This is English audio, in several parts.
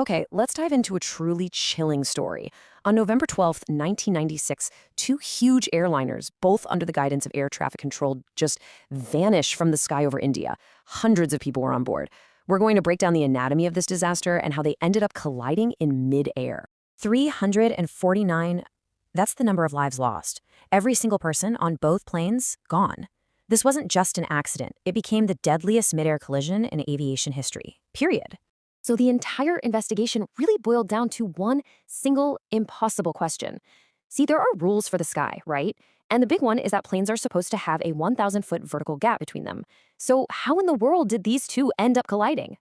Okay, let's dive into a truly chilling story. On November 12th, 1996, two huge airliners, both under the guidance of air traffic control, just vanished from the sky over India. Hundreds of people were on board. We're going to break down the anatomy of this disaster and how they ended up colliding in midair. 349, that's the number of lives lost. Every single person on both planes gone. This wasn't just an accident. It became the deadliest midair collision in aviation history. Period. So the entire investigation really boiled down to one single impossible question. See, there are rules for the sky, right? And the big one is that planes are supposed to have a 1,000-foot vertical gap between them. So how in the world did these two end up colliding?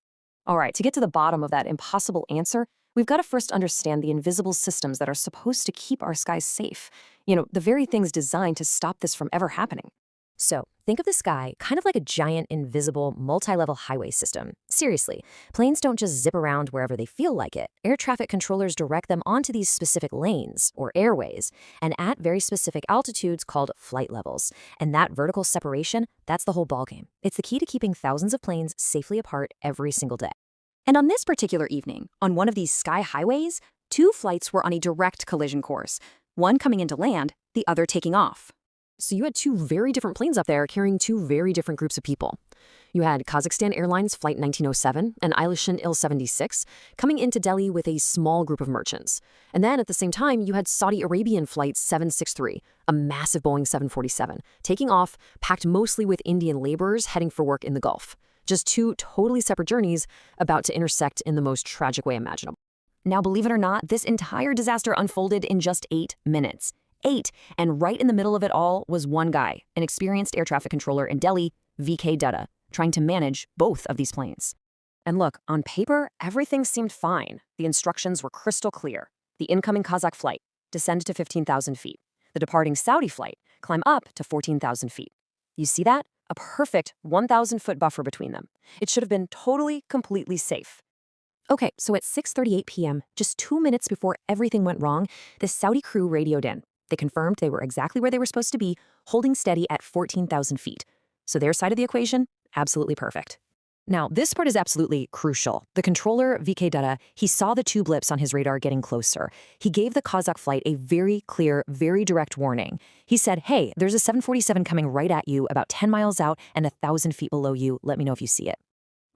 All right, to get to the bottom of that impossible answer, we've got to first understand the invisible systems that are supposed to keep our skies safe. The very things designed to stop this from ever happening. So, think of the sky kind of like a giant, invisible, multi-level highway system. Seriously, planes don't just zip around wherever they feel like it. Air traffic controllers direct them onto these specific lanes, or airways, and at very specific altitudes called flight levels. And that vertical separation, that's the whole ballgame. It's the key to keeping thousands of planes safely apart every single day. And on this particular evening, on one of these sky highways, two flights were on a direct collision course, one coming into land, the other taking off. So you had two very different planes up there carrying two very different groups of people. You had Kazakhstan Airlines Flight 1907 and Ilyushin Il-76 coming into Delhi with a small group of merchants. And then at the same time, you had Saudi Arabian Flight 763, a massive Boeing 747, taking off, packed mostly with Indian laborers heading for work in the Gulf. Just two totally separate journeys about to intersect in the most tragic way imaginable. Now, believe it or not, this entire disaster unfolded in just 8 minutes. 8, and right in the middle of it all was one guy, an experienced air traffic controller in Delhi, VK Dutta, trying to manage both of these planes. And look, on paper, everything seemed fine. The instructions were crystal clear. The incoming Kazakh flight, descend to 15,000 feet. The departing Saudi flight, climb up to 14,000 feet. You see that? A perfect 1,000-foot buffer between them. It should have been totally, completely safe. Okay, so at 6:38 p.m., just 2 minutes before everything went wrong, the Saudi crew radioed in. They confirmed they were exactly where they were supposed to be, holding steady at 14,000 feet. So their side of the equation, absolutely perfect. Now, this part is absolutely crucial. The controller, VK Dutta, he saw the two blips on his radar getting closer. He gave the Kazakh flight a very clear, very direct warning. He said, hey, there's a 747 coming right at you, about 10 miles out and 1,000 feet below you. Let me know if you see it.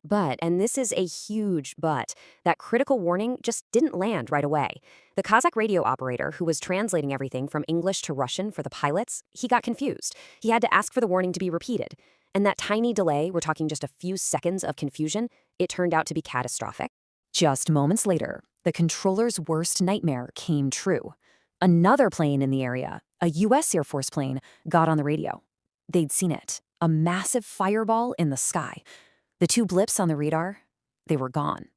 But, and this is a huge but, that critical warning just didn't land right away. The Kazakh radio operator, who was translating everything from English to Russian for the pilots, he got confused. He had to ask for the warning to be repeated. And that tiny delay, we're talking just a few seconds of confusion, it turned out to be catastrophic. Just moments later, the controller's worst nightmare came true. Another plane in the area, a U.S. Air Force plane, got on the radio. They'd seen it, a massive fireball in the sky. The two blips on the radar, they were gone.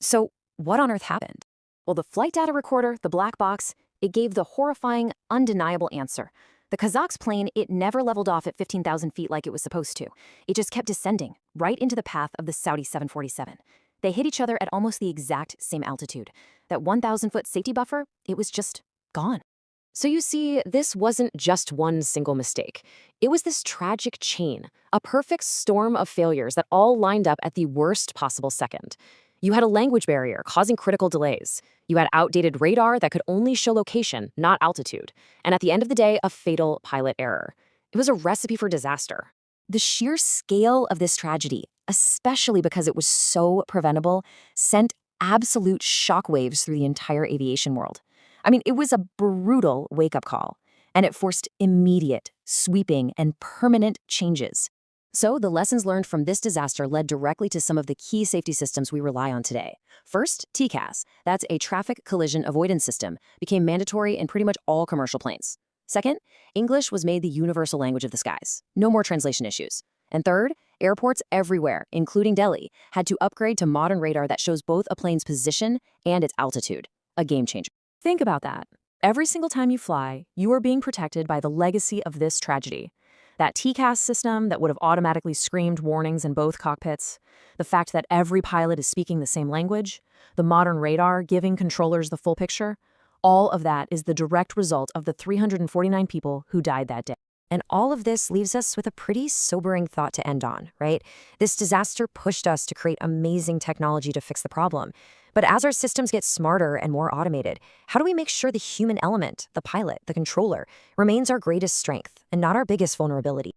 So what on earth happened? Well, the flight data recorder, the black box, it gave the horrifying, undeniable answer. The Kazakh's plane, it never leveled off at 15,000 feet like it was supposed to. It just kept descending, right into the path of the Saudi 747. They hit each other at almost the exact same altitude. That 1,000-foot safety buffer, it was just gone. So you see, this wasn't just one single mistake. It was this tragic chain, a perfect storm of failures that all lined up at the worst possible second. You had a language barrier causing critical delays. You had outdated radar that could only show location, not altitude. And at the end of the day, a fatal pilot error. It was a recipe for disaster. The sheer scale of this tragedy, especially because it was so preventable, sent absolute shockwaves through the entire aviation world. I mean, it was a brutal wake-up call, and it forced immediate, sweeping, and permanent changes. So the lessons learned from this disaster led directly to some of the key safety systems we rely on today. First, TCAS, that's a traffic collision avoidance system, became mandatory in pretty much all commercial planes. Second, English was made the universal language of the skies. No more translation issues. And third, airports everywhere, including Delhi, had to upgrade to modern radar that shows both a plane's position and its altitude. A game changer. Think about that. Every single time you fly, you are being protected by the legacy of this tragedy. That TCAS system that would have automatically screamed warnings in both cockpits, the fact that every pilot is speaking the same language, the modern radar giving controllers the full picture, all of that is the direct result of the 349 people who died that day. And all of this leaves us with a pretty sobering thought to end on, right? This disaster pushed us to create amazing technology to fix the problem. But as our systems get smarter and more automated, how do we make sure the human element, the pilot, the controller, remains our greatest strength and not our biggest vulnerability?